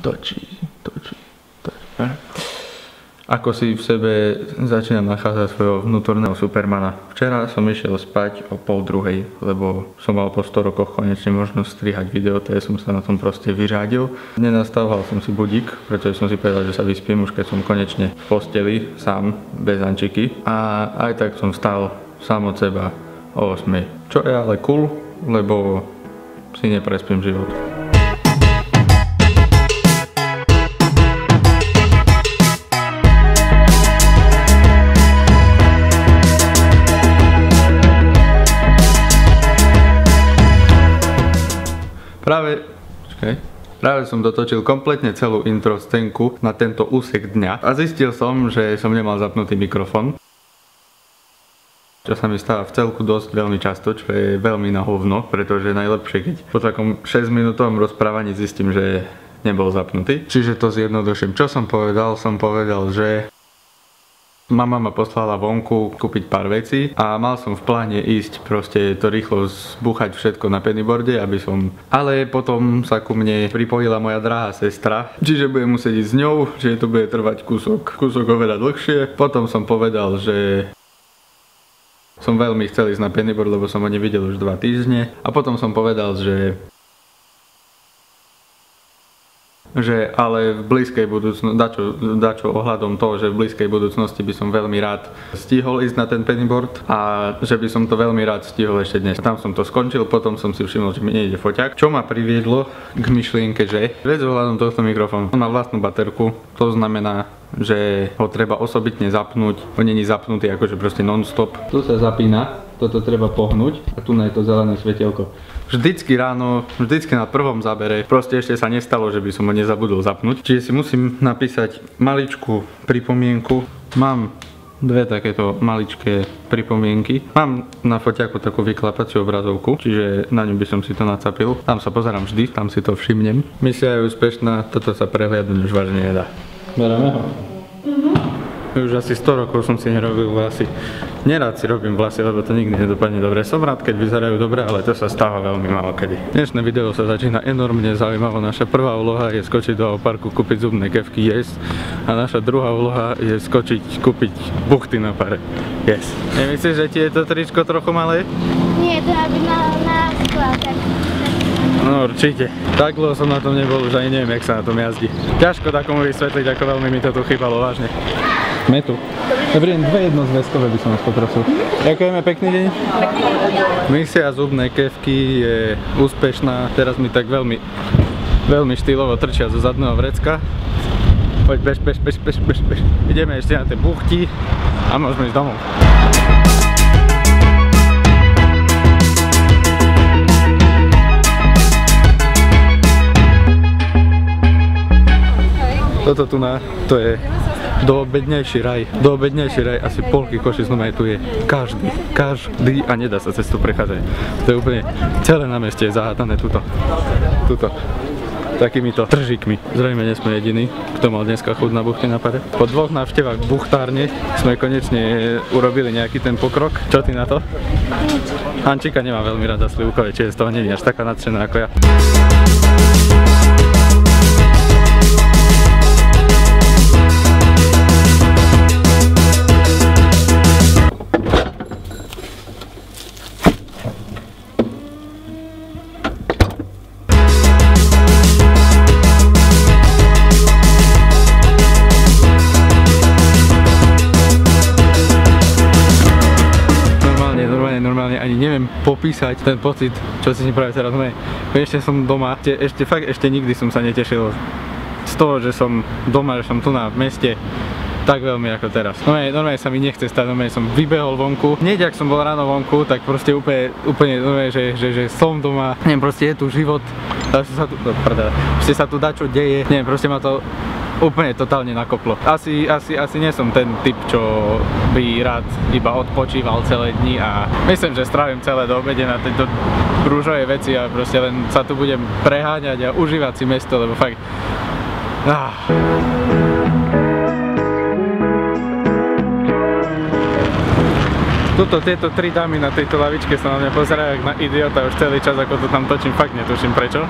Točí. Ako si v sebe začínam nachádzať svojho vnútorného supermana. Včera som išiel spať o 12:30, lebo som mal po 100 rokoch konečne možnosť strihať video, takže som sa na tom proste vyřádil. Nenastával som si budík, pretože som si povedal, že sa vyspím už keď som konečne v posteli, sám, bez Ančiky. A aj tak som vstal sám od seba o 8:00. Čo je ale cool, lebo si neprespím život. Práve som dotočil kompletne celú intro scénku na tento úsek dňa a zistil som, že som nemal zapnutý mikrofón. Čo sa mi stáva v celku dosť veľmi často, čo je veľmi na hovno, pretože je najlepšie, keď po takom 6-minútovom rozprávaní zistím, že nebol zapnutý. Čiže to zjednoduším. Čo som povedal? Som povedal, že mama ma poslala vonku kúpiť pár vecí a mal som v pláne ísť proste to rýchlo zbúchať všetko na pennyboarde, aby som... Ale potom sa ku mne pripojila moja drahá sestra, čiže budem musieť ísť s ňou, že to bude trvať kúsok oveľa dlhšie. Potom som povedal, že som veľmi chcel ísť na pennyboard, lebo som ho nevidel už 2 týždne. A potom som povedal, že ale v blízkej budúcnosti, dačo ohľadom toho, že v blízkej budúcnosti by som veľmi rád stihol ísť na ten pennyboard a že by som to veľmi rád stihol ešte dnes. Tam som to skončil, potom som si všimol, že mi nejde foťák. Čo ma priviedlo k myšlienke, že vec ohľadom tohto mikrofónu. On má vlastnú baterku, to znamená, že ho treba osobitne zapnúť. On není zapnutý akože proste non-stop. Tu sa zapína, toto treba pohnúť a tu je to zelené svetielko. Vždycky ráno, vždycky na prvom zábere, proste ešte sa nestalo, že by som ho nezabudol zapnúť. Čiže si musím napísať maličkú pripomienku. Mám 2 takéto maličké pripomienky. Mám na foťáku takú vyklapaciu obrazovku, čiže na ňu by som si to nacapil. Tam sa pozerám vždy, tam si to všimnem. Misia je úspešná, toto sa prehliadnúť už vážne nedá. Beráme ho? Už asi 100 rokov som si nerobil vlasy. Nerád si robím vlasy, lebo to nikdy nedopadne dobre. Som rád, keď vyzerajú dobre, ale to sa stáva veľmi málo kedy. Dnešné video sa začína enormne zaujímavo. Naša prvá úloha je skočiť do parku, kúpiť zubné kefky, jesť. A naša druhá úloha je skočiť, kúpiť buchty na pare. Yes. Nemyslíš, že ti je to tričko trochu malé? Nie, to aby na sklad. No určite. Tak dlho som na tom nebol, už ani neviem, jak sa na tom jazdí. Ťažko takomu vysvetliť, ako veľmi mi to tu chýbalo, vážne. Sme tu. Dobrý deň, 2 jednozväzkové by som vás poprosil. Ďakujeme, pekný deň. Misia zubné kefky je úspešná. Teraz mi tak veľmi štýlovo trčia zo zadného vrecka. Poď, bež. Ideme ešte na tie buchty a môžeme ísť domov. Toto tu to je doobednejší raj. Doobednejší raj, asi polky Košic, no aj tu je každý a nedá sa cez tu prechádzať. To je úplne celé na meste je zahátané tuto. Takýmito tržíkmi. Zrejme nie sme jediní, kto mal dneska chuť na buchty na pare. Po 2 návštevách buchtárne sme konečne urobili nejaký ten pokrok. Čo ty na to? Ančika nemá veľmi rada slivkové, čiže z toho nie je až taká nadšená ako ja. Normálne ani neviem popísať ten pocit, čo si práve teraz môj. Ešte som doma, ešte nikdy som sa netešil z toho, že som doma, že som tu na meste tak veľmi ako teraz. Normálne sa mi nechce stať, normálne som vybehol vonku. Hneď ak som bol ráno vonku, tak proste úplne normálne, že som doma. Neviem, proste je tu život, ešte sa tu dačo deje, neviem, proste ma to úplne totálne nakoplo. Asi nie som ten typ, čo by rád iba odpočíval celé dni a myslím, že strávim celé do obede na tejto rúžovej veci a proste len sa tu budem preháňať a užívať si mesto, lebo fakt... Tieto 3 dámy na tejto lavičke sa na mňa pozerajú jak na idiota už celý čas, ako to tam točím, fakt netuším prečo.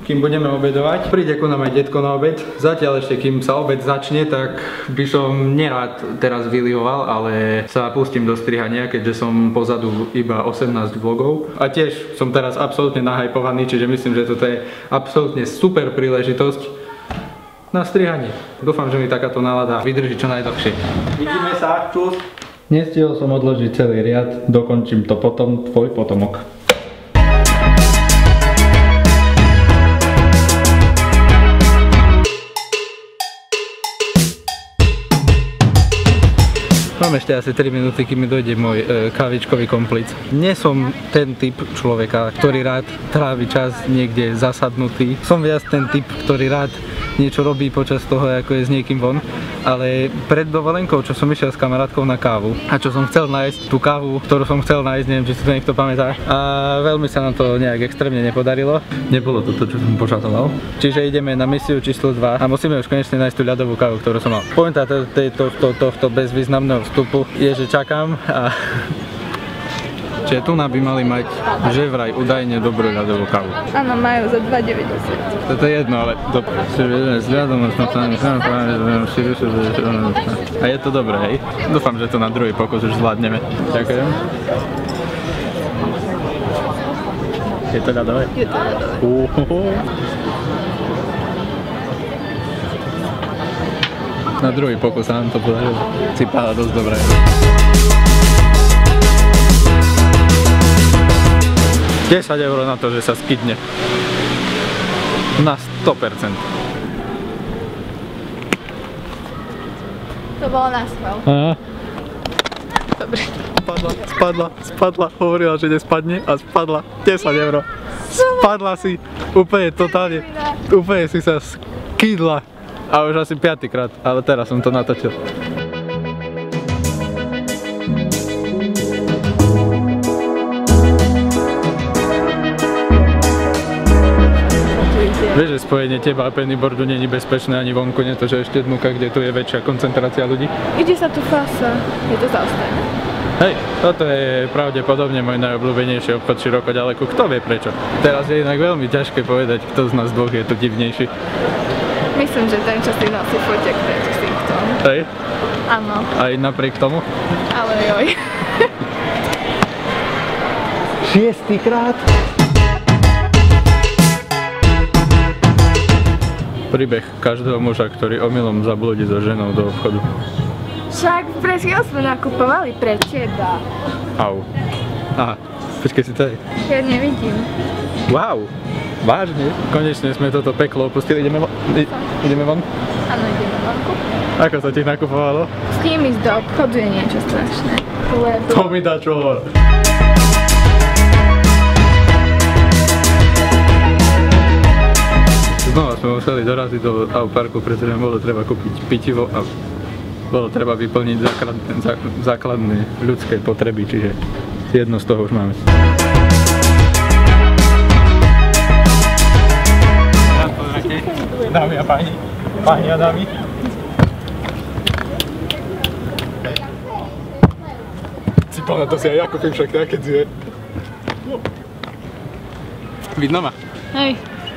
kým budeme obedovať. Príde ku nám aj detko na obed. Zatiaľ ešte, kým sa obed začne, tak by som nerád teraz vylihoval, ale sa pustím do strihania, keďže som pozadu iba 18 vlogov. A tiež som teraz absolútne nahypovaný, čiže myslím, že toto je absolútne super príležitosť na strihanie. Dúfam, že mi takáto nálada vydrží čo najdlhšie. Vidíme sa, čus. Nestihol som odložiť celý riad, dokončím to potom, tvoj potomok. Mám ešte asi 3 minúty, kým mi dojde môj kávičkový komplic. Nie som ten typ človeka, ktorý rád trávi čas niekde zasadnutý. Som viac ten typ, ktorý rád niečo robí počas toho, ako je s niekým von. Ale pred dovolenkou, čo som išiel s kamarátkou na kávu a čo som chcel nájsť, tú kávu, ktorú som chcel nájsť, neviem, či si to niekto pamätá. A veľmi sa nám to nejak extrémne nepodarilo. Nebolo to to, čo som požadoval. Čiže ideme na misiu číslo 2 a musíme už konečne nájsť tú ľadovú kávu, ktorú som mal. Pointa tohto bezvýznamného vstupu je, že čakám a čiže tu by mali mať že vraj údajne dobrú ľadovú kávu. Áno, majú za 2,90. Toto je jedno, ale to s ľadom a je to dobré, hej? Dúfam, že to na druhý pokus už zvládneme. Ďakujem. Je to ľadové? Je to ľadové. Na druhý pokus sa nám to podarilo. Cipala dosť dobré. $10 na to, že sa skydne. Na 100%. To bolo na schvál. Aha. Dobre. Spadla. Hovorila, že nespadne a spadla. $10. Spadla si úplne totálne. Úplne si sa skydla. A už asi 5. krát, ale teraz som to natočil. Vieš, že spojenie teba a pennyboardu nie je bezpečné ani vonku, nie to, že ešte dnuka, kde tu je väčšia koncentrácia ľudí? Ide sa tu fasa. Je to zaostané. Hej, toto je pravdepodobne môj najobľúbenejší obchod široko ďaleko. Kto vie prečo? Teraz je inak veľmi ťažké povedať, kto z nás dvoch je tu divnejší. Myslím, že ten, čo si nosí foťak, to je tu symptóm. Hej? Áno. Aj napriek tomu? Ale joj. 6. krát? Príbeh každého muža, ktorý omylom zablúdi so ženou do obchodu. Však pred chvíľou sme nakupovali pre teba. Au. Aha, počkej si tady. Ja nevidím. Wow, vážne? Konečne sme toto peklo opustili. Ideme von? Ideme von? Áno, ideme vonku. Ako sa ti nakupovalo? S ním ísť do obchodu je niečo strašné. Lebo... To mi dá čo hovor. Znova sme museli doraziť do parku, pretože bolo treba kúpiť pitivo a bolo treba vyplniť základné ľudské potreby, čiže jedno z toho už máme. Dámy a páni, páni a dámy. Cipala, to si aj ja kúpim však tak, keď je. Vidno ma? Hej.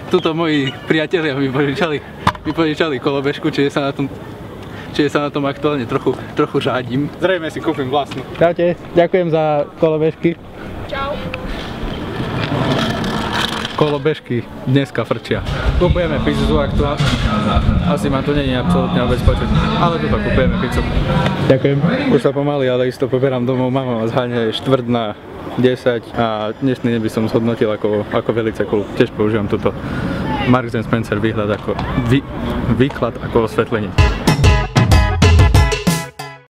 Tuto moji priatelia mi požičali kolobežku, čiže sa na tom aktuálne trochu žádím. Zrejme si kúpim vlastnú. Čaute, ďakujem za kolobežky. Čau. Kolobežky dneska frčia. Kupujeme pizzu aktuálne. Asi ma tu nie je absolútne vôbec počuť, ale tuto kupujeme pizzu. Ďakujem. Už sa pomaly, ale isto poberám domov. Mama ma zháňa 9:45 a dnešný deň by som zhodnotil ako velice cool. Tiež používam túto Marks & Spencer výklad ako osvetlenie.